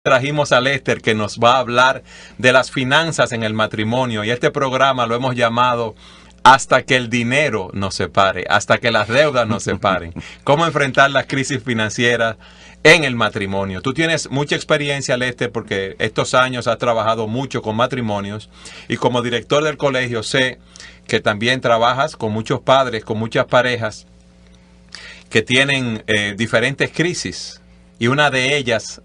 Trajimos a Lester, que nos va a hablar de las finanzas en el matrimonio, y este programa lo hemos llamado Hasta que el dinero nos separe, hasta que las deudas nos separen. Cómo enfrentar las crisis financieras en el matrimonio. Tú tienes mucha experiencia, Lester, porque estos años has trabajado mucho con matrimonios, y como director del colegio sé que también trabajas con muchos padres, con muchas parejas que tienen diferentes crisis. Y una de ellas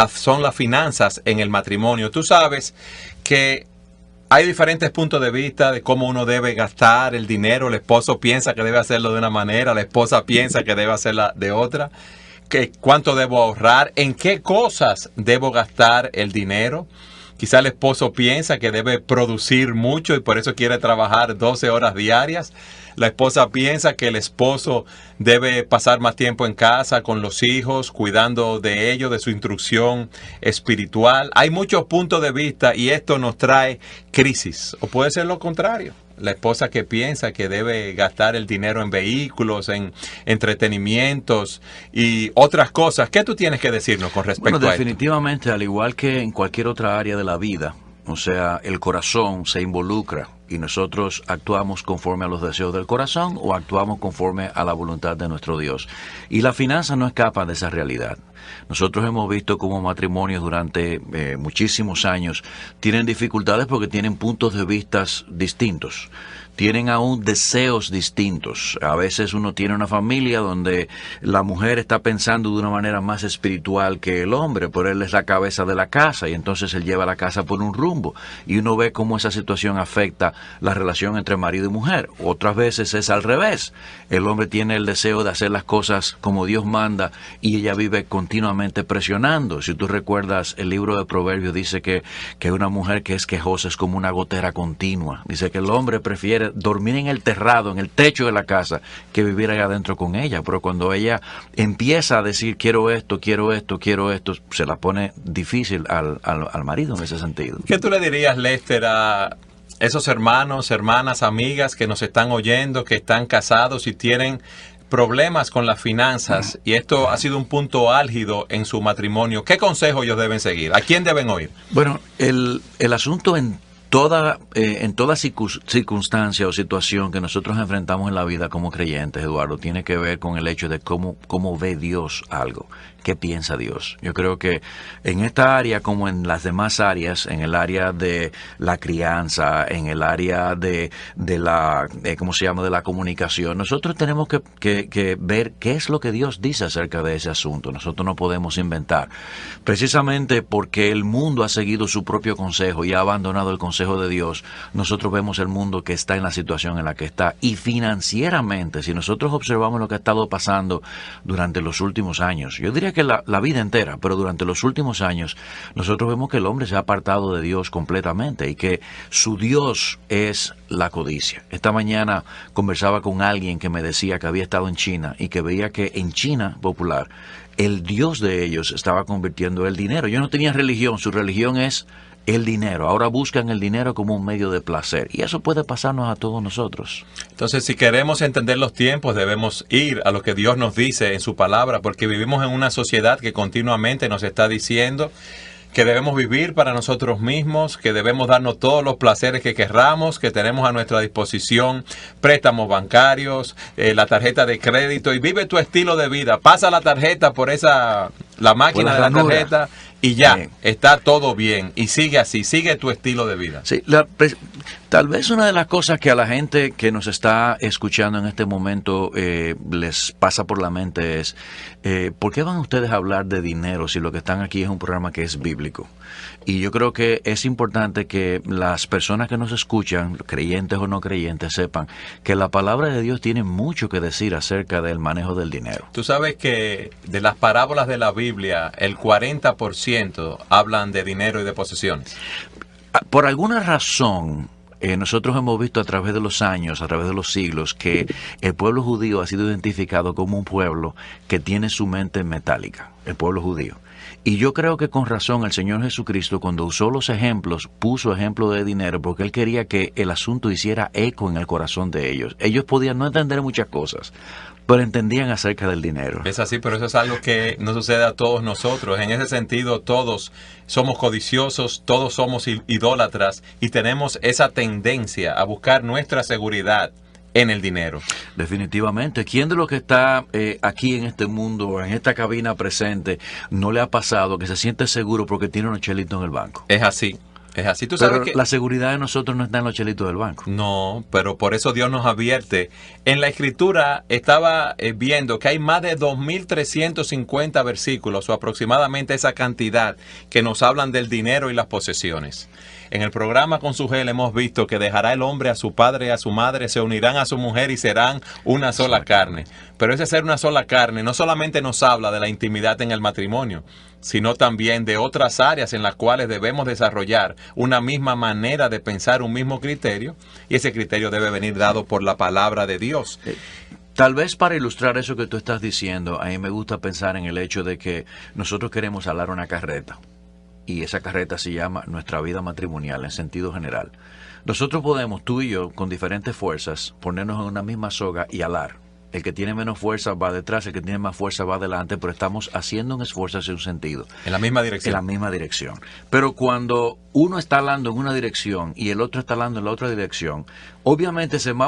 son las finanzas en el matrimonio. Tú sabes que hay diferentes puntos de vista de cómo uno debe gastar el dinero. El esposo piensa que debe hacerlo de una manera, la esposa piensa que debe hacerla de otra. ¿Cuánto debo ahorrar? ¿En qué cosas debo gastar el dinero? Quizá el esposo piensa que debe producir mucho y por eso quiere trabajar 12 horas diarias. La esposa piensa que el esposo debe pasar más tiempo en casa con los hijos, cuidando de ellos, de su instrucción espiritual. Hay muchos puntos de vista y esto nos trae crisis. O puede ser lo contrario. La esposa que piensa que debe gastar el dinero en vehículos, en entretenimientos y otras cosas. ¿Qué tú tienes que decirnos con respecto a esto? Definitivamente, al igual que en cualquier otra área de la vida, o sea, el corazón se involucra y nosotros actuamos conforme a los deseos del corazón o actuamos conforme a la voluntad de nuestro Dios. Y la finanza no escapa de esa realidad. Nosotros hemos visto cómo matrimonios durante muchísimos años tienen dificultades porque tienen puntos de vista distintos. Tienen aún deseos distintos. A veces uno tiene una familia donde la mujer está pensando de una manera más espiritual que el hombre, pero él es la cabeza de la casa y entonces él lleva la casa por un rumbo. Y uno ve cómo esa situación afecta la relación entre marido y mujer. Otras veces es al revés. El hombre tiene el deseo de hacer las cosas como Dios manda y ella vive continuamente presionando. Si tú recuerdas, el libro de Proverbios dice que una mujer que es quejosa es como una gotera continua. Dice que el hombre prefiere dormir en el terrado, en el techo de la casa, que vivir allá adentro con ella. Pero cuando ella empieza a decir quiero esto, se la pone difícil al marido en ese sentido. ¿Qué tú le dirías, Lester, a esos hermanos, hermanas, amigas que nos están oyendo, que están casados y tienen problemas con las finanzas, y esto ha sido un punto álgido en su matrimonio? ¿Qué consejo ellos deben seguir? ¿A quién deben oír? Bueno, el asunto en toda circunstancia o situación que nosotros enfrentamos en la vida como creyentes, Eduardo, tiene que ver con el hecho de cómo ve Dios algo. ¿Qué piensa Dios? Yo creo que en esta área, como en las demás áreas, en el área de la crianza, en el área de la de la comunicación, nosotros tenemos que ver qué es lo que Dios dice acerca de ese asunto. Nosotros no podemos inventar. Precisamente porque el mundo ha seguido su propio consejo y ha abandonado el consejo de Dios, nosotros vemos el mundo que está en la situación en la que está. Y financieramente, si nosotros observamos lo que ha estado pasando durante los últimos años, yo diría que la vida entera, pero durante los últimos años, nosotros vemos que el hombre se ha apartado de Dios completamente y que su Dios es la codicia. Esta mañana conversaba con alguien que me decía que había estado en China y que veía que en China popular, el Dios de ellos estaba convirtiendo el dinero. Yo no tenía religión, su religión es el dinero. Ahora buscan el dinero como un medio de placer. Y eso puede pasarnos a todos nosotros. Entonces, si queremos entender los tiempos, debemos ir a lo que Dios nos dice en su palabra, porque vivimos en una sociedad que continuamente nos está diciendo que debemos vivir para nosotros mismos, que debemos darnos todos los placeres que querramos, que tenemos a nuestra disposición préstamos bancarios, la tarjeta de crédito, y vive tu estilo de vida. Pasa la tarjeta por la máquina de la tarjeta y ya, está todo bien. Y sigue así, sigue tu estilo de vida. Sí, tal vez una de las cosas que a la gente que nos está escuchando en este momento les pasa por la mente es, ¿por qué van ustedes a hablar de dinero si lo que están aquí es un programa que es bíblico? Y yo creo que es importante que las personas que nos escuchan, creyentes o no creyentes, sepan que la palabra de Dios tiene mucho que decir acerca del manejo del dinero. Tú sabes que de las parábolas de la Biblia, el 40% hablan de dinero y de posesiones. Por alguna razón, nosotros hemos visto a través de los años, a través de los siglos, que el pueblo judío ha sido identificado como un pueblo que tiene su mente metálica, el pueblo judío. Y yo creo que con razón el Señor Jesucristo, cuando usó los ejemplos, puso ejemplo de dinero porque Él quería que el asunto hiciera eco en el corazón de ellos. Ellos podían no entender muchas cosas, pero entendían acerca del dinero. Es así, pero eso es algo que nos sucede a todos nosotros. En ese sentido, todos somos codiciosos, todos somos idólatras y tenemos esa tendencia a buscar nuestra seguridad en el dinero. Definitivamente. ¿Quién de los que está aquí en este mundo, en esta cabina presente, no le ha pasado que se siente seguro porque tiene unos chelitos en el banco? Es así. Es así, tú sabes Pero que la seguridad de nosotros no está en los chelitos del banco. no, pero por eso Dios nos advierte. En la Escritura estaba viendo que hay más de 2.350 versículos o aproximadamente esa cantidad que nos hablan del dinero y las posesiones. En el programa con su gel hemos visto que dejará el hombre a su padre y a su madre, se unirán a su mujer y serán una sola carne. Pero ese ser una sola carne no solamente nos habla de la intimidad en el matrimonio, sino también de otras áreas en las cuales debemos desarrollar una misma manera de pensar, un mismo criterio, y ese criterio debe venir dado por la palabra de Dios. Tal vez para ilustrar eso que tú estás diciendo, a mí me gusta pensar en el hecho de que nosotros queremos alar una carreta. Y esa carreta se llama nuestra vida matrimonial en sentido general. Nosotros podemos, tú y yo, con diferentes fuerzas, ponernos en una misma soga y alar. El que tiene menos fuerza va detrás, el que tiene más fuerza va adelante, pero estamos haciendo un esfuerzo hacia un sentido. En la misma dirección. En la misma dirección. Pero cuando uno está alando en una dirección y el otro está alando en la otra dirección, obviamente se va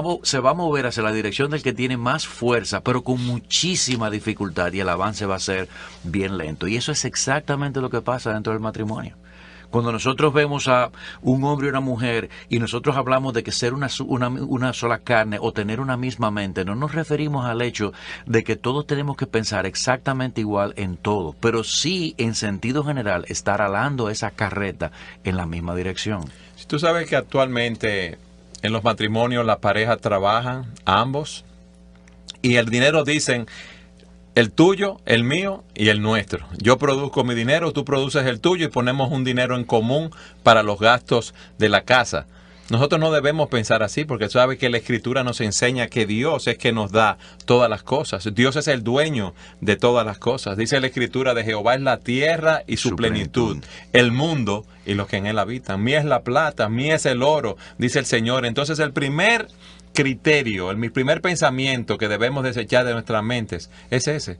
a mover hacia la dirección del que tiene más fuerza, pero con muchísima dificultad, y el avance va a ser bien lento. Y eso es exactamente lo que pasa dentro del matrimonio. Cuando nosotros vemos a un hombre y una mujer y nosotros hablamos de que ser una sola carne o tener una misma mente, no nos referimos al hecho de que todos tenemos que pensar exactamente igual en todo, pero sí en sentido general estar alando esa carreta en la misma dirección. Si tú sabes que actualmente en los matrimonios las parejas trabajan ambos y el dinero dicen el tuyo, el mío y el nuestro. Yo produzco mi dinero, tú produces el tuyo y ponemos un dinero en común para los gastos de la casa. Nosotros no debemos pensar así porque sabe que la Escritura nos enseña que Dios es que nos da todas las cosas. Dios es el dueño de todas las cosas. Dice la Escritura de Jehová es la tierra y su plenitud, el mundo y los que en él habitan. Mía es la plata, mía es el oro, dice el Señor. Entonces el primer criterio, mi primer pensamiento que debemos desechar de nuestras mentes es ese.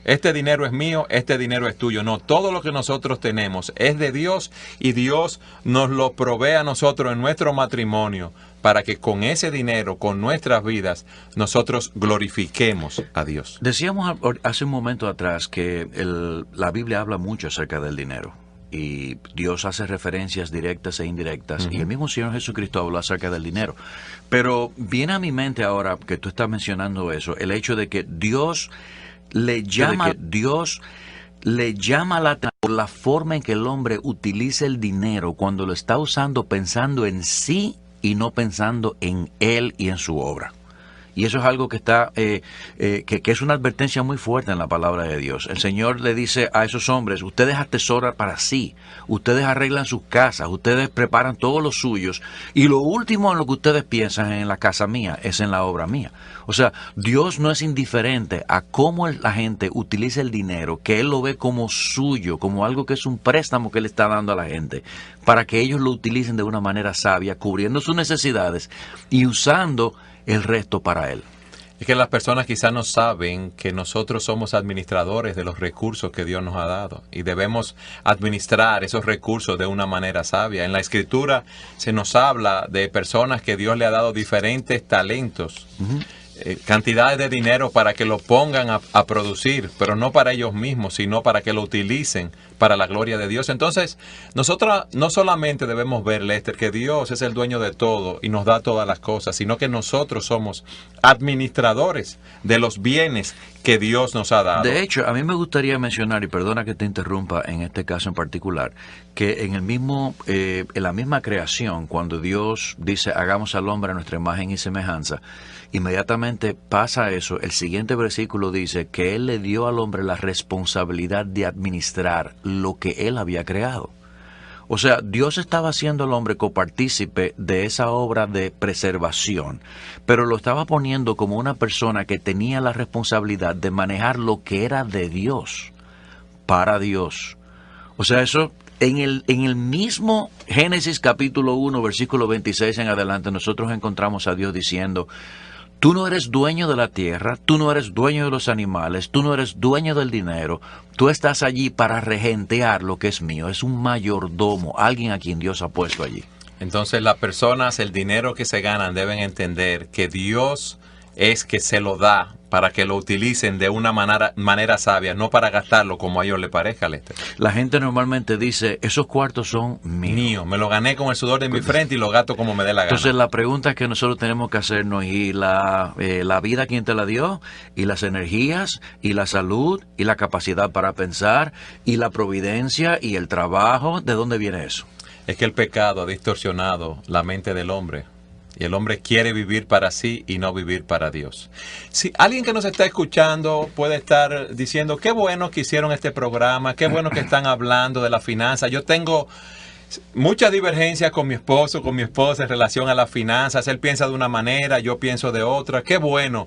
Este dinero es mío, este dinero es tuyo. No, todo lo que nosotros tenemos es de Dios y Dios nos lo provee a nosotros en nuestro matrimonio para que con ese dinero, con nuestras vidas, nosotros glorifiquemos a Dios. Decíamos hace un momento atrás que la Biblia habla mucho acerca del dinero. Y Dios hace referencias directas e indirectas. Y el mismo Señor Jesucristo habló acerca del dinero. Pero viene a mi mente ahora que tú estás mencionando eso, el hecho de que Dios le llama la atención por la forma en que el hombre utiliza el dinero cuando lo está usando pensando en sí y no pensando en él y en su obra. Y eso es algo que está que es una advertencia muy fuerte en la palabra de Dios. El Señor le dice a esos hombres, ustedes atesoran para sí, ustedes arreglan sus casas, ustedes preparan todos los suyos, y lo último en lo que ustedes piensan en la casa mía es en la obra mía. O sea, Dios no es indiferente a cómo la gente utiliza el dinero, que Él lo ve como suyo, como algo que es un préstamo que Él está dando a la gente, para que ellos lo utilicen de una manera sabia, cubriendo sus necesidades y usando el resto para Él. Es que las personas quizás no saben que nosotros somos administradores de los recursos que Dios nos ha dado y debemos administrar esos recursos de una manera sabia. En la Escritura se nos habla de personas que Dios le ha dado diferentes talentos, cantidades de dinero para que lo pongan a producir, pero no para ellos mismos, sino para que lo utilicen para la gloria de Dios. Entonces, nosotros no solamente debemos ver, Lester, que Dios es el dueño de todo y nos da todas las cosas, sino que nosotros somos administradores de los bienes que Dios nos ha dado. De hecho, a mí me gustaría mencionar, y perdona que te interrumpa en este caso en particular, que en la misma creación, cuando Dios dice, hagamos al hombre a nuestra imagen y semejanza, inmediatamente pasa eso. El siguiente versículo dice que Él le dio al hombre la responsabilidad de administrar lo que Él había creado. O sea, Dios estaba haciendo al hombre copartícipe de esa obra de preservación, pero lo estaba poniendo como una persona que tenía la responsabilidad de manejar lo que era de Dios, para Dios. O sea, eso en el mismo Génesis capítulo 1, versículo 26 en adelante, nosotros encontramos a Dios diciendo, Tú no eres dueño de la tierra, tú no eres dueño de los animales, tú no eres dueño del dinero. Tú estás allí para regentear lo que es mío. Es un mayordomo, alguien a quien Dios ha puesto allí. Entonces las personas, el dinero que se ganan, deben entender que Dios es que se lo da para que lo utilicen de una manera sabia, no para gastarlo como a ellos les parezca, Lester. La gente normalmente dice, esos cuartos son míos. Mío, me lo gané con el sudor de mi frente y lo gasto como me dé la gana. Entonces la pregunta que nosotros tenemos que hacernos, y la vida, ¿quién te la dio? Y las energías, y la salud, y la capacidad para pensar, y la providencia, y el trabajo, ¿de dónde viene eso? Es que el pecado ha distorsionado la mente del hombre. Y el hombre quiere vivir para sí y no vivir para Dios. Si alguien que nos está escuchando puede estar diciendo, qué bueno que hicieron este programa, qué bueno que están hablando de la finanza. Yo tengo muchas divergencias con mi esposo, con mi esposa en relación a las finanzas. Él piensa de una manera, yo pienso de otra. Qué bueno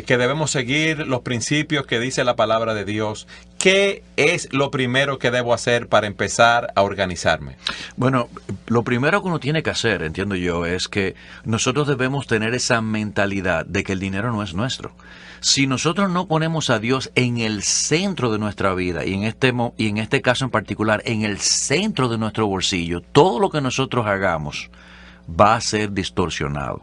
que debemos seguir los principios que dice la palabra de Dios. ¿Qué es lo primero que debo hacer para empezar a organizarme? Bueno, lo primero que uno tiene que hacer, entiendo yo, es que nosotros debemos tener esa mentalidad de que el dinero no es nuestro. Si nosotros no ponemos a Dios en el centro de nuestra vida, y en este caso en particular, en el centro de nuestro bolsillo, todo lo que nosotros hagamos va a ser distorsionado.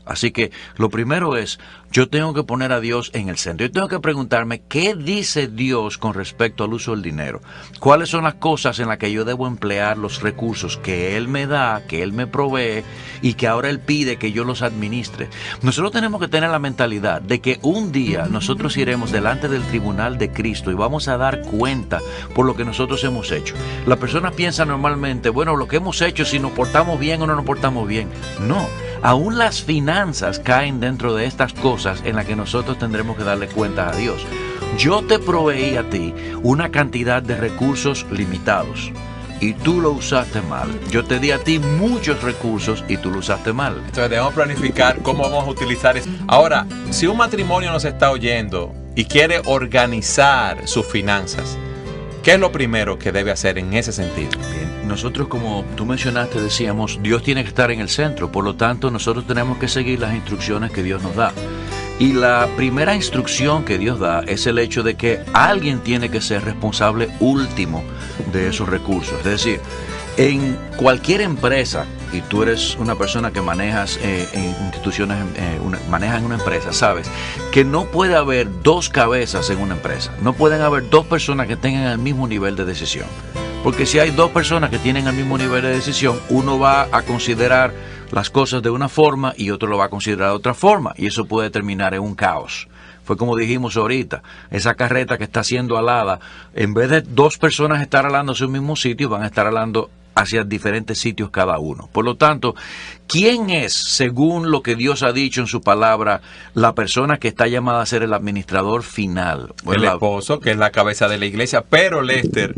Así que lo primero es, yo tengo que poner a Dios en el centro. Yo tengo que preguntarme, ¿qué dice Dios con respecto al uso del dinero? ¿Cuáles son las cosas en las que yo debo emplear los recursos que Él me da, que Él me provee y que ahora Él pide que yo los administre? Nosotros tenemos que tener la mentalidad de que un día nosotros iremos delante del tribunal de Cristo y vamos a dar cuenta por lo que nosotros hemos hecho. La persona piensa normalmente, bueno, lo que hemos hecho, si nos portamos bien o no nos portamos bien. No. Aún las finanzas caen dentro de estas cosas en las que nosotros tendremos que darle cuenta a Dios. Yo te proveí a ti una cantidad de recursos limitados y tú lo usaste mal. Yo te di a ti muchos recursos y tú lo usaste mal. Entonces debemos planificar cómo vamos a utilizar eso. Ahora, si un matrimonio nos está oyendo y quiere organizar sus finanzas, ¿qué es lo primero que debe hacer en ese sentido? Bien, nosotros, como tú mencionaste, decíamos, Dios tiene que estar en el centro, por lo tanto nosotros tenemos que seguir las instrucciones que Dios nos da. Y la primera instrucción que Dios da es el hecho de que alguien tiene que ser responsable último de esos recursos. Es decir, en cualquier empresa, y tú eres una persona que manejas en instituciones, manejas en una empresa, sabes que no puede haber dos cabezas en una empresa. No pueden haber dos personas que tengan el mismo nivel de decisión. Porque si hay dos personas que tienen el mismo nivel de decisión, uno va a considerar las cosas de una forma y otro lo va a considerar de otra forma. Y eso puede terminar en un caos. Fue como dijimos ahorita, esa carreta que está siendo alada, en vez de dos personas estar alando hacia un mismo sitio, van a estar alando hacia diferentes sitios cada uno. Por lo tanto, ¿quién es, según lo que Dios ha dicho en su palabra, la persona que está llamada a ser el administrador final? El esposo, que es la cabeza de la iglesia. Pero, Lester,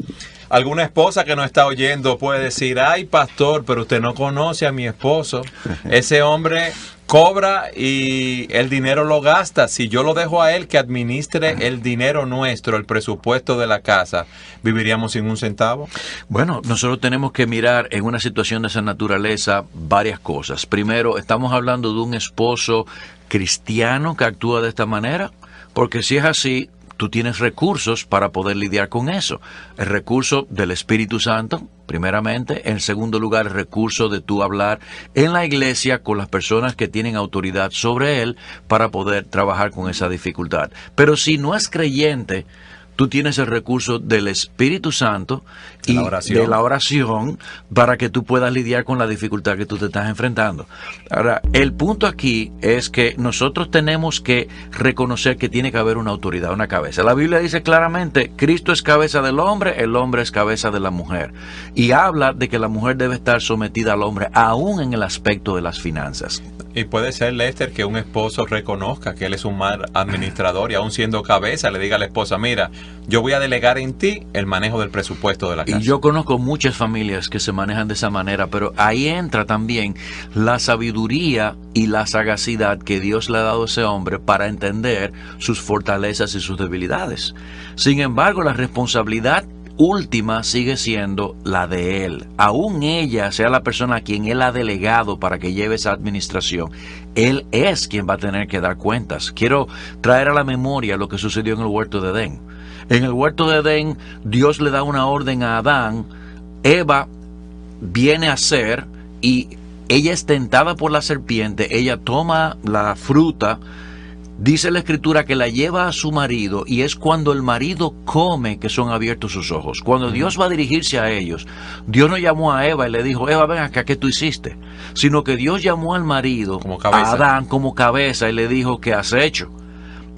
alguna esposa que nos está oyendo puede decir, ay, pastor, pero usted no conoce a mi esposo. Ese hombre cobra y el dinero lo gasta. Si yo lo dejo a él que administre el dinero nuestro, el presupuesto de la casa, ¿viviríamos sin un centavo? Bueno, nosotros tenemos que mirar en una situación de esa naturaleza varias cosas. Primero, estamos hablando de un esposo cristiano que actúa de esta manera, porque si es así, tú tienes recursos para poder lidiar con eso. El recurso del Espíritu Santo, primeramente. En segundo lugar, el recurso de tú hablar en la iglesia con las personas que tienen autoridad sobre él para poder trabajar con esa dificultad. Pero si no es creyente, tú tienes el recurso del Espíritu Santo y de la oración para que tú puedas lidiar con la dificultad que tú te estás enfrentando. Ahora, el punto aquí es que nosotros tenemos que reconocer que tiene que haber una autoridad, una cabeza. La Biblia dice claramente, Cristo es cabeza del hombre, el hombre es cabeza de la mujer. Y habla de que la mujer debe estar sometida al hombre, aún en el aspecto de las finanzas. Y puede ser, Lester, que un esposo reconozca que él es un mal administrador y aún siendo cabeza le diga a la esposa, mira, yo voy a delegar en ti el manejo del presupuesto de la casa. Y yo conozco muchas familias que se manejan de esa manera, pero ahí entra también la sabiduría y la sagacidad que Dios le ha dado a ese hombre para entender sus fortalezas y sus debilidades. Sin embargo, la responsabilidad última sigue siendo la de él. Aún ella sea la persona a quien él ha delegado para que lleve esa administración, él es quien va a tener que dar cuentas. Quiero traer a la memoria lo que sucedió en el huerto de Edén. En el huerto de Edén, Dios le da una orden a Adán, Eva viene a ser y ella es tentada por la serpiente, ella toma la fruta, dice la escritura que la lleva a su marido y es cuando el marido come que son abiertos sus ojos. Cuando Dios va a dirigirse a ellos, Dios no llamó a Eva y le dijo, Eva, ven acá, ¿qué tú hiciste? Sino que Dios llamó al marido, como cabeza, a Adán como cabeza y le dijo, ¿qué has hecho?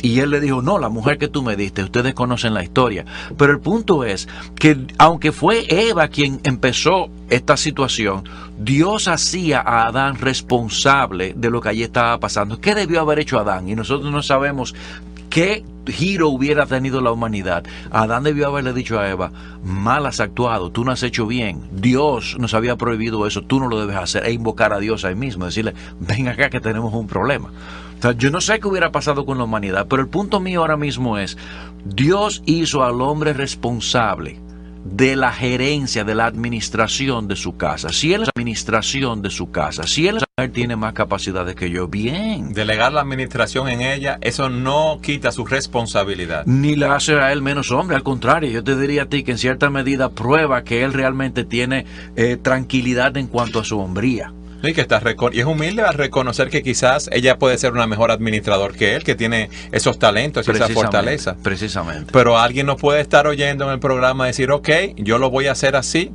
Y él le dijo, no, la mujer que tú me diste, ustedes conocen la historia. Pero el punto es que aunque fue Eva quien empezó esta situación, Dios hacía a Adán responsable de lo que allí estaba pasando. ¿Qué debió haber hecho Adán? Y nosotros no sabemos qué giro hubiera tenido la humanidad. Adán debió haberle dicho a Eva, mal has actuado, tú no has hecho bien, Dios nos había prohibido eso, tú no lo debes hacer, e invocar a Dios ahí mismo, decirle, ven acá que tenemos un problema. O sea, yo no sé qué hubiera pasado con la humanidad, pero el punto mío ahora mismo es, Dios hizo al hombre responsable de la gerencia, de la administración de su casa. Si él es la administración de su casa, si él tiene más capacidades que yo, bien. Delegar la administración en ella, eso no quita su responsabilidad. Ni la hace a él menos hombre, al contrario, yo te diría a ti que en cierta medida prueba que él realmente tiene tranquilidad en cuanto a su hombría. Y que y es humilde al reconocer que quizás ella puede ser una mejor administrador que él, que tiene esos talentos y esa fortaleza. Precisamente. Pero alguien no puede estar oyendo en el programa y decir, ok, yo lo voy a hacer así.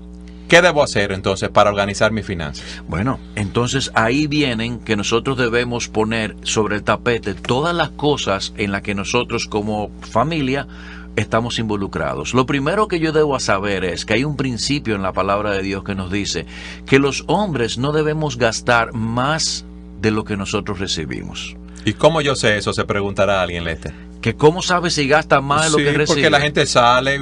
¿Qué debo hacer entonces para organizar mis finanzas? Bueno, entonces ahí vienen que nosotros debemos poner sobre el tapete todas las cosas en las que nosotros como familia estamos involucrados. Lo primero que yo debo saber es que hay un principio en la palabra de Dios que nos dice que los hombres no debemos gastar más de lo que nosotros recibimos. ¿Y cómo yo sé eso? Se preguntará alguien, Lester. ¿Que cómo sabe si gasta más de lo que recibe? Porque la gente sale,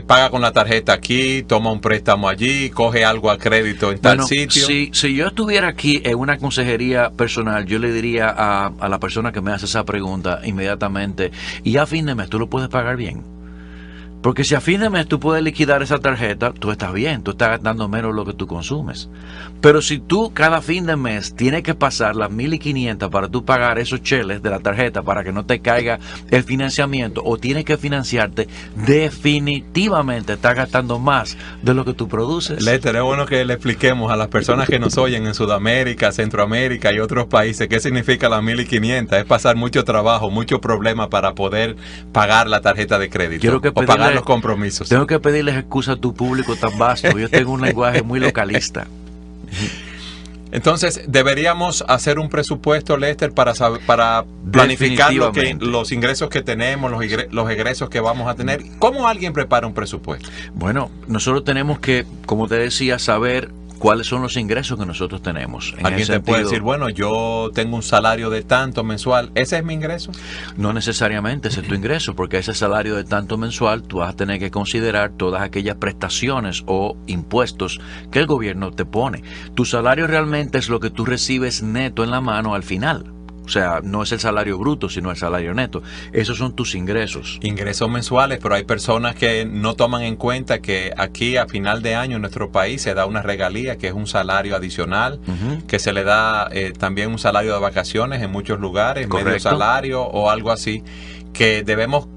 paga con la tarjeta aquí, toma un préstamo allí, coge algo a crédito en tal sitio. Si yo estuviera aquí en una consejería personal, yo le diría a la persona que me hace esa pregunta inmediatamente, y a fin de mes tú lo puedes pagar bien. Porque si a fin de mes tú puedes liquidar esa tarjeta, tú estás bien, tú estás gastando menos de lo que tú consumes. Pero si tú cada fin de mes tienes que pasar las 1.500 para tú pagar esos cheles de la tarjeta para que no te caiga el financiamiento, o tienes que financiarte, definitivamente estás gastando más de lo que tú produces. Lester, es bueno que le expliquemos a las personas que nos oyen en Sudamérica, Centroamérica y otros países qué significa las 1.500. Es pasar mucho trabajo, mucho problema para poder pagar la tarjeta de crédito o pagar los compromisos. Tengo que pedirles excusa a tu público tan vasto. Yo tengo un lenguaje muy localista. Entonces, deberíamos hacer un presupuesto, Lester, para planificar los ingresos que tenemos, los egresos que vamos a tener. ¿Cómo alguien prepara un presupuesto? Bueno, nosotros tenemos que, como te decía, saber cuáles son los ingresos que nosotros tenemos. Alguien te puede decir, bueno, yo tengo un salario de tanto mensual, ¿ese es mi ingreso? No necesariamente ese es tu ingreso, porque ese salario de tanto mensual tú vas a tener que considerar todas aquellas prestaciones o impuestos que el gobierno te pone. Tu salario realmente es lo que tú recibes neto en la mano al final. O sea, no es el salario bruto, sino el salario neto. Esos son tus ingresos. Ingresos mensuales, pero hay personas que no toman en cuenta que aquí a final de año en nuestro país se da una regalía, que es un salario adicional, que se le da también un salario de vacaciones en muchos lugares, correcto, medio salario o algo así, que debemos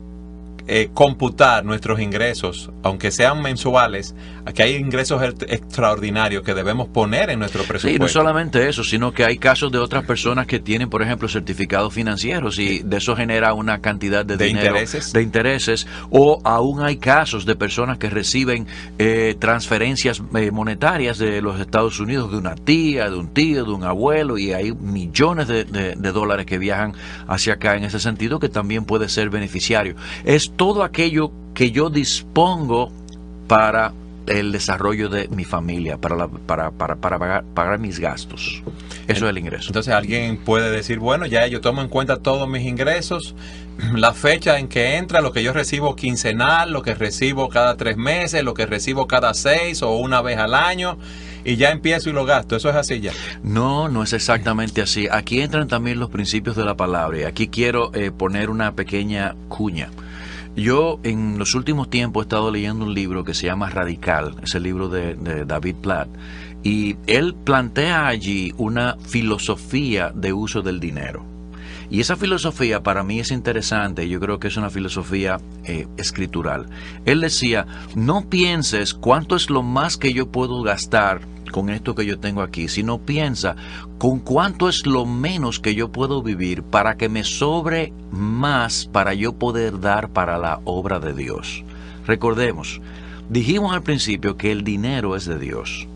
computar nuestros ingresos, aunque sean mensuales. Aquí hay ingresos extraordinarios que debemos poner en nuestro presupuesto. Sí, no solamente eso, sino que hay casos de otras personas que tienen, por ejemplo, certificados financieros y de eso genera una cantidad de dinero, de intereses, o aún hay casos de personas que reciben transferencias monetarias de los Estados Unidos, de una tía, de un tío, de un abuelo, y hay millones de dólares que viajan hacia acá en ese sentido, que también puede ser beneficiario. Es todo aquello que yo dispongo para el desarrollo de mi familia, para pagar mis gastos. Eso es el ingreso. Entonces alguien puede decir, bueno, ya yo tomo en cuenta todos mis ingresos, la fecha en que entra, lo que yo recibo quincenal, lo que recibo cada 3 meses, lo que recibo cada 6 o una vez al año, y ya empiezo y lo gasto. ¿Eso es así ya? No, no es exactamente así. Aquí entran también los principios de la palabra, y aquí quiero poner una pequeña cuña. Yo en los últimos tiempos he estado leyendo un libro que se llama Radical, es el libro de David Platt, y él plantea allí una filosofía de uso del dinero. Y esa filosofía para mí es interesante, yo creo que es una filosofía escritural. Él decía, no pienses cuánto es lo más que yo puedo gastar con esto que yo tengo aquí, sino piensa con cuánto es lo menos que yo puedo vivir para que me sobre más para yo poder dar para la obra de Dios. Recordemos, dijimos al principio que el dinero es de Dios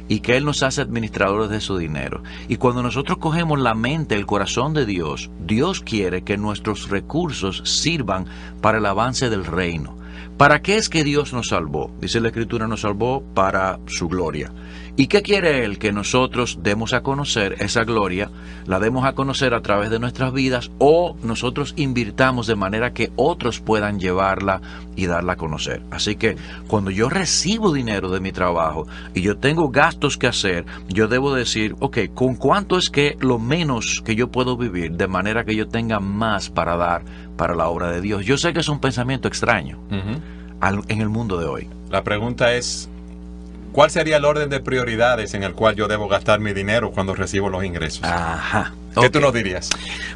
y que Él nos hace administradores de su dinero. Y cuando nosotros cogemos la mente, el corazón de Dios, Dios quiere que nuestros recursos sirvan para el avance del reino. ¿Para qué es que Dios nos salvó? Dice la Escritura, nos salvó para su gloria. ¿Y qué quiere Él? Que nosotros demos a conocer esa gloria, la demos a conocer a través de nuestras vidas, o nosotros invirtamos de manera que otros puedan llevarla y darla a conocer. Así que cuando yo recibo dinero de mi trabajo y yo tengo gastos que hacer, yo debo decir, ok, ¿con cuánto es que lo menos que yo puedo vivir de manera que yo tenga más para dar para la obra de Dios? Yo sé que es un pensamiento extraño en el mundo de hoy. La pregunta es, ¿cuál sería el orden de prioridades en el cual yo debo gastar mi dinero cuando recibo los ingresos? Ajá. ¿Qué tú nos dirías?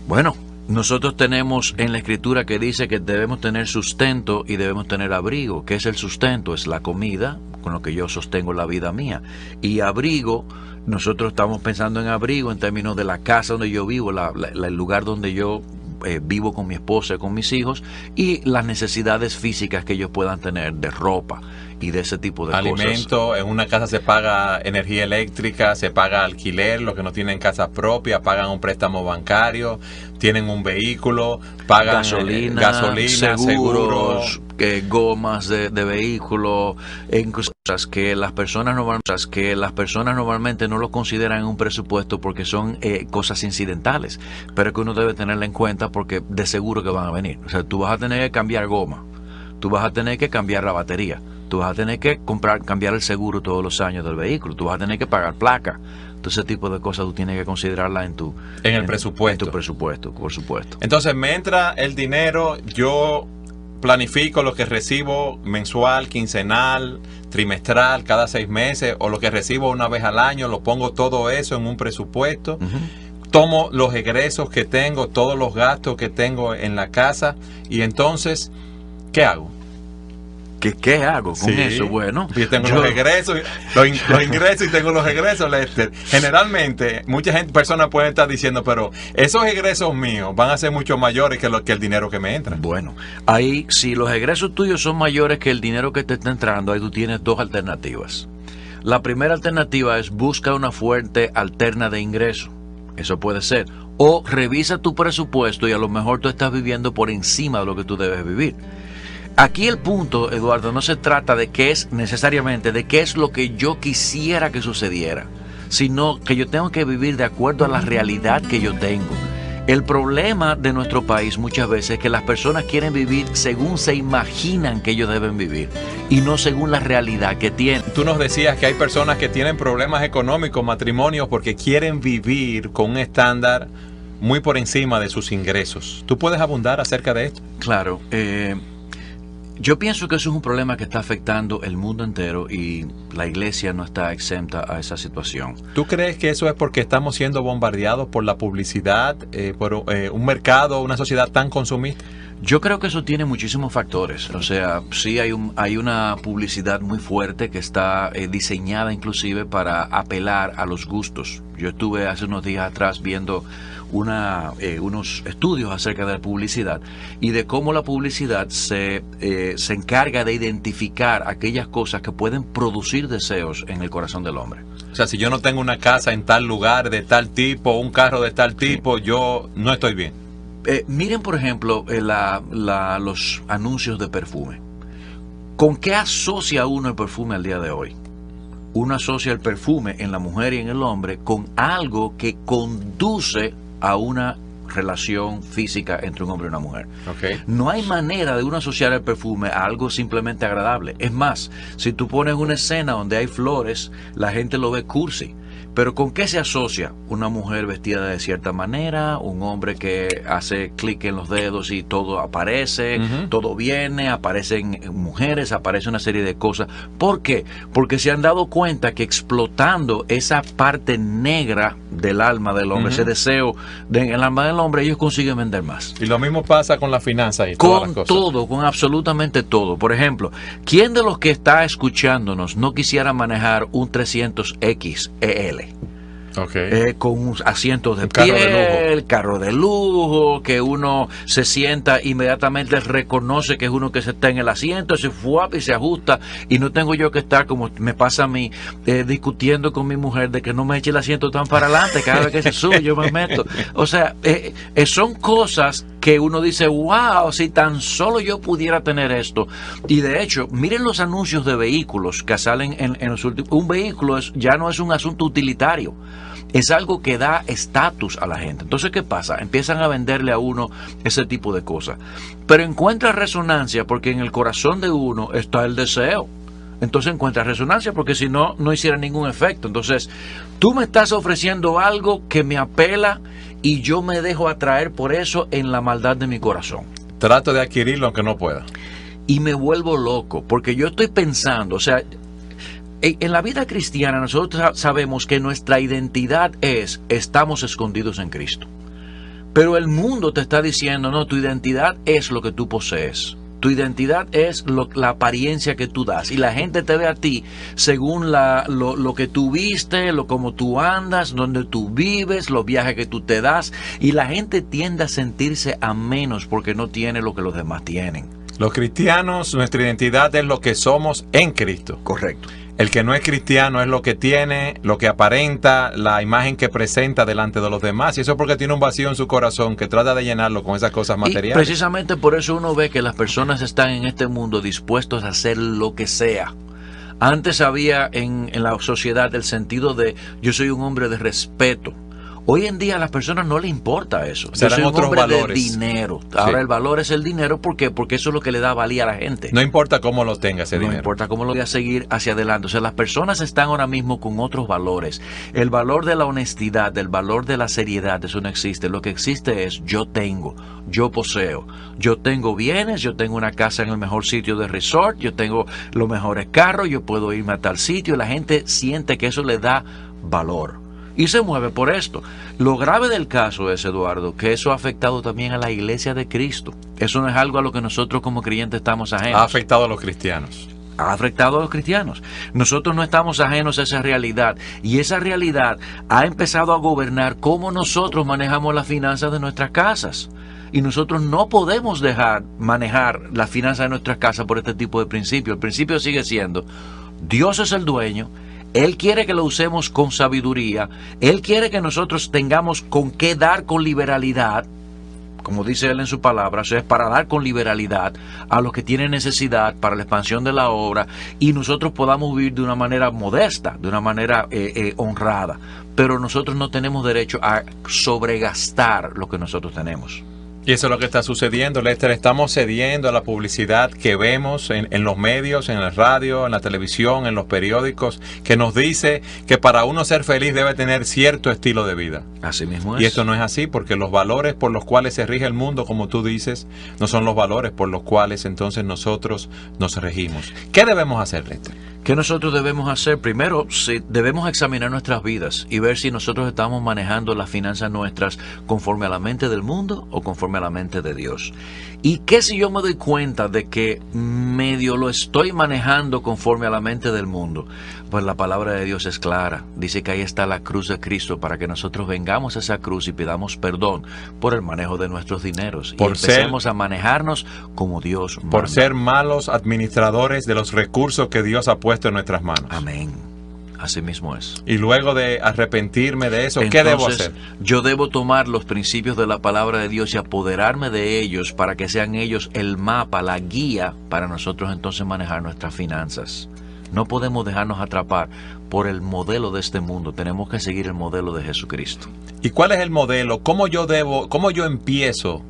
Bueno, nosotros tenemos en la Escritura que dice que debemos tener sustento y debemos tener abrigo. ¿Qué es el sustento? Es la comida con lo que yo sostengo la vida mía. Y abrigo, nosotros estamos pensando en abrigo en términos de la casa donde yo vivo, el lugar donde yo vivo con mi esposa y con mis hijos, y las necesidades físicas que ellos puedan tener de ropa y de ese tipo de alimento, cosas. En una casa se paga energía eléctrica, se paga alquiler, los que no tienen casa propia pagan un préstamo bancario, tienen un vehículo, pagan gasolina, seguros, gomas de vehículo, en cosas que las personas normalmente no lo consideran en un presupuesto porque son cosas incidentales, pero que uno debe tenerla en cuenta porque de seguro que van a venir. O sea, tú vas a tener que cambiar goma, tú vas a tener que cambiar la batería, tú vas a tener que cambiar el seguro todos los años del vehículo, tú vas a tener que pagar placa. Todo ese tipo de cosas tú tienes que considerarla en el presupuesto. En tu presupuesto, por supuesto. Entonces me entra el dinero, yo planifico lo que recibo mensual, quincenal, trimestral, cada 6 meses, o lo que recibo una vez al año, lo pongo todo eso en un presupuesto. Tomo los egresos que tengo, todos los gastos que tengo en la casa, y entonces, ¿qué hago? ¿Qué hago con eso? Bueno, yo tengo los ingresos y tengo los egresos, Lester. Generalmente, personas pueden estar diciendo, pero esos egresos míos van a ser mucho mayores que el dinero que me entra. Bueno, ahí, si los egresos tuyos son mayores que el dinero que te está entrando, ahí tú tienes 2 alternativas. La primera alternativa es busca una fuente alterna de ingreso. Eso puede ser. O revisa tu presupuesto y a lo mejor tú estás viviendo por encima de lo que tú debes vivir. Aquí el punto, Eduardo, no se trata de qué es necesariamente, de qué es lo que yo quisiera que sucediera, sino que yo tengo que vivir de acuerdo a la realidad que yo tengo. El problema de nuestro país muchas veces es que las personas quieren vivir según se imaginan que ellos deben vivir y no según la realidad que tienen. Tú nos decías que hay personas que tienen problemas económicos, matrimonios, porque quieren vivir con un estándar muy por encima de sus ingresos. ¿Tú puedes abundar acerca de esto? Claro, yo pienso que eso es un problema que está afectando el mundo entero y la iglesia no está exenta a esa situación. ¿Tú crees que eso es porque estamos siendo bombardeados por la publicidad, por un mercado, una sociedad tan consumista? Yo creo que eso tiene muchísimos factores. O sea, sí hay una publicidad muy fuerte que está diseñada inclusive para apelar a los gustos. Yo estuve hace unos días atrás viendo unos estudios acerca de la publicidad y de cómo la publicidad se encarga de identificar aquellas cosas que pueden producir deseos en el corazón del hombre. O sea, si yo no tengo una casa en tal lugar de tal tipo, un carro de tal tipo, yo no estoy bien. Miren, por ejemplo, los anuncios de perfume. ¿Con qué asocia uno el perfume al día de hoy? Uno asocia el perfume en la mujer y en el hombre con algo que conduce a una relación física entre un hombre y una mujer. Okay. No hay manera de uno asociar el perfume a algo simplemente agradable. Es más, si tú pones una escena donde hay flores, la gente lo ve cursi. Pero ¿con qué se asocia? Una mujer vestida de cierta manera, un hombre que hace clic en los dedos y todo aparece, todo viene, aparecen mujeres, aparece una serie de cosas. ¿Por qué? Porque se han dado cuenta que explotando esa parte negra del alma del hombre, ese deseo del alma del hombre, ellos consiguen vender más. Y lo mismo pasa con las finanzas y todas las Con cosas. todo, con absolutamente todo. Por ejemplo, ¿quién de los que está escuchándonos no quisiera manejar un 300X EL? Okay. Con asientos de Un carro de piel, carro de lujo, que uno se sienta, inmediatamente reconoce que es uno que se está en el asiento, se fuap y se ajusta, y no tengo yo que estar como me pasa a mí, discutiendo con mi mujer de que no me eche el asiento tan para adelante, cada vez que se sube yo me meto. O sea, son cosas que uno dice, wow, si tan solo yo pudiera tener esto. Y de hecho, miren los anuncios de vehículos que salen en los últimos. Un vehículo ya no es un asunto utilitario, es algo que da estatus a la gente. Entonces, ¿qué pasa? Empiezan a venderle a uno ese tipo de cosas. Pero encuentra resonancia porque en el corazón de uno está el deseo. Entonces encuentra resonancia porque si no, no hiciera ningún efecto. Entonces, tú me estás ofreciendo algo que me apela y yo me dejo atraer por eso en la maldad de mi corazón. Trato de adquirirlo aunque no pueda. Y me vuelvo loco porque yo estoy pensando, o sea, en la vida cristiana nosotros sabemos que nuestra identidad es, estamos escondidos en Cristo. Pero el mundo te está diciendo, no, tu identidad es lo que tú posees. Tu identidad es la apariencia que tú das. Y la gente te ve a ti según lo que tú viste, cómo tú andas, donde tú vives, los viajes que tú te das. Y la gente tiende a sentirse a menos porque no tiene lo que los demás tienen. Los cristianos, nuestra identidad es lo que somos en Cristo. Correcto. El que no es cristiano es lo que tiene, lo que aparenta, la imagen que presenta delante de los demás. Y eso es porque tiene un vacío en su corazón que trata de llenarlo con esas cosas materiales. Y precisamente por eso uno ve que las personas están en este mundo dispuestos a hacer lo que sea. Antes había en la sociedad el sentido de yo soy un hombre de respeto. Hoy en día a las personas no les importa eso. Yo soy un hombre de dinero. Ahora sí. El valor es el dinero. ¿Por qué? Porque eso es lo que le da valía a la gente. No importa cómo lo tenga ese dinero. No importa cómo lo voy a seguir hacia adelante. O sea, las personas están ahora mismo con otros valores. El valor de la honestidad, el valor de la seriedad, eso no existe. Lo que existe es yo tengo, yo poseo, yo tengo bienes, yo tengo una casa en el mejor sitio de resort, yo tengo los mejores carros, yo puedo irme a tal sitio. La gente siente que eso le da valor. Y se mueve por esto. Lo grave del caso es, Eduardo, que eso ha afectado también a la iglesia de Cristo. Eso no es algo a lo que nosotros como creyentes estamos ajenos. Ha afectado a los cristianos. Ha afectado a los cristianos. Nosotros no estamos ajenos a esa realidad. Y esa realidad ha empezado a gobernar cómo nosotros manejamos las finanzas de nuestras casas. Y nosotros no podemos dejar manejar las finanzas de nuestras casas por este tipo de principio. El principio sigue siendo, Dios es el dueño. Él quiere que lo usemos con sabiduría. Él quiere que nosotros tengamos con qué dar con liberalidad, como dice Él en su palabra, o sea, es para dar con liberalidad a los que tienen necesidad para la expansión de la obra y nosotros podamos vivir de una manera modesta, de una manera honrada. Pero nosotros no tenemos derecho a sobregastar lo que nosotros tenemos. Y eso es lo que está sucediendo, Lester. Estamos cediendo a la publicidad que vemos en los medios, en la radio, en la televisión, en los periódicos, que nos dice que para uno ser feliz debe tener cierto estilo de vida. Así mismo es. Y esto no es así, porque los valores por los cuales se rige el mundo, como tú dices, no son los valores por los cuales entonces nosotros nos regimos. ¿Qué debemos hacer, Lester? ¿Qué nosotros debemos hacer? Primero, debemos examinar nuestras vidas y ver si nosotros estamos manejando las finanzas nuestras conforme a la mente del mundo o conforme a la mente de Dios. ¿Y qué si yo me doy cuenta de que medio lo estoy manejando conforme a la mente del mundo? Pues la palabra de Dios es clara. Dice que ahí está la cruz de Cristo para que nosotros vengamos a esa cruz y pidamos perdón por el manejo de nuestros dineros. Y empecemos a manejarnos como Dios manda. Por ser malos administradores de los recursos que Dios ha puesto en nuestras manos. Amén. Así mismo es. Y luego de arrepentirme de eso, ¿qué debo hacer? Yo debo tomar los principios de la palabra de Dios y apoderarme de ellos para que sean ellos el mapa, la guía para nosotros entonces manejar nuestras finanzas. No podemos dejarnos atrapar por el modelo de este mundo. Tenemos que seguir el modelo de Jesucristo. ¿Y cuál es el modelo? ¿Cómo yo empiezo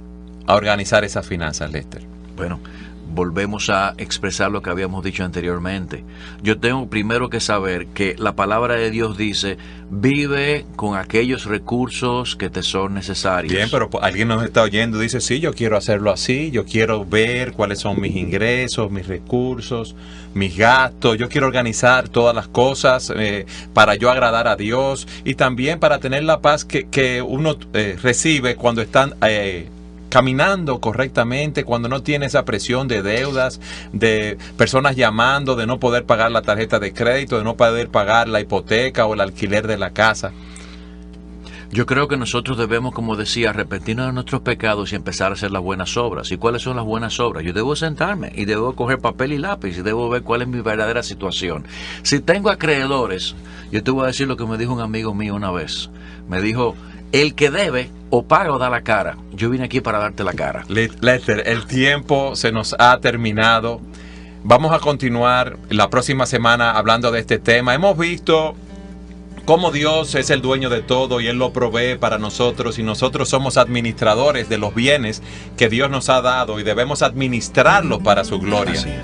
a organizar esas finanzas, Lester? Bueno, volvemos a expresar lo que habíamos dicho anteriormente. Yo tengo primero que saber que la palabra de Dios dice, vive con aquellos recursos que te son necesarios. Bien, pero alguien nos está oyendo y dice, sí, yo quiero hacerlo así, yo quiero ver cuáles son mis ingresos, mis recursos, mis gastos, yo quiero organizar todas las cosas para yo agradar a Dios y también para tener la paz que uno recibe cuando están caminando correctamente, cuando no tiene esa presión de deudas, de personas llamando, de no poder pagar la tarjeta de crédito, de no poder pagar la hipoteca o el alquiler de la casa. Yo creo que nosotros debemos, como decía, arrepentirnos de nuestros pecados y empezar a hacer las buenas obras. ¿Y cuáles son las buenas obras? Yo debo sentarme y debo coger papel y lápiz y debo ver cuál es mi verdadera situación. Si tengo acreedores, yo te voy a decir lo que me dijo un amigo mío una vez. Me dijo, el que debe o paga o da la cara. Yo vine aquí para darte la cara. Lester, el tiempo se nos ha terminado. Vamos a continuar la próxima semana hablando de este tema. Hemos visto cómo Dios es el dueño de todo y Él lo provee para nosotros y nosotros somos administradores de los bienes que Dios nos ha dado y debemos administrarlos para su gloria.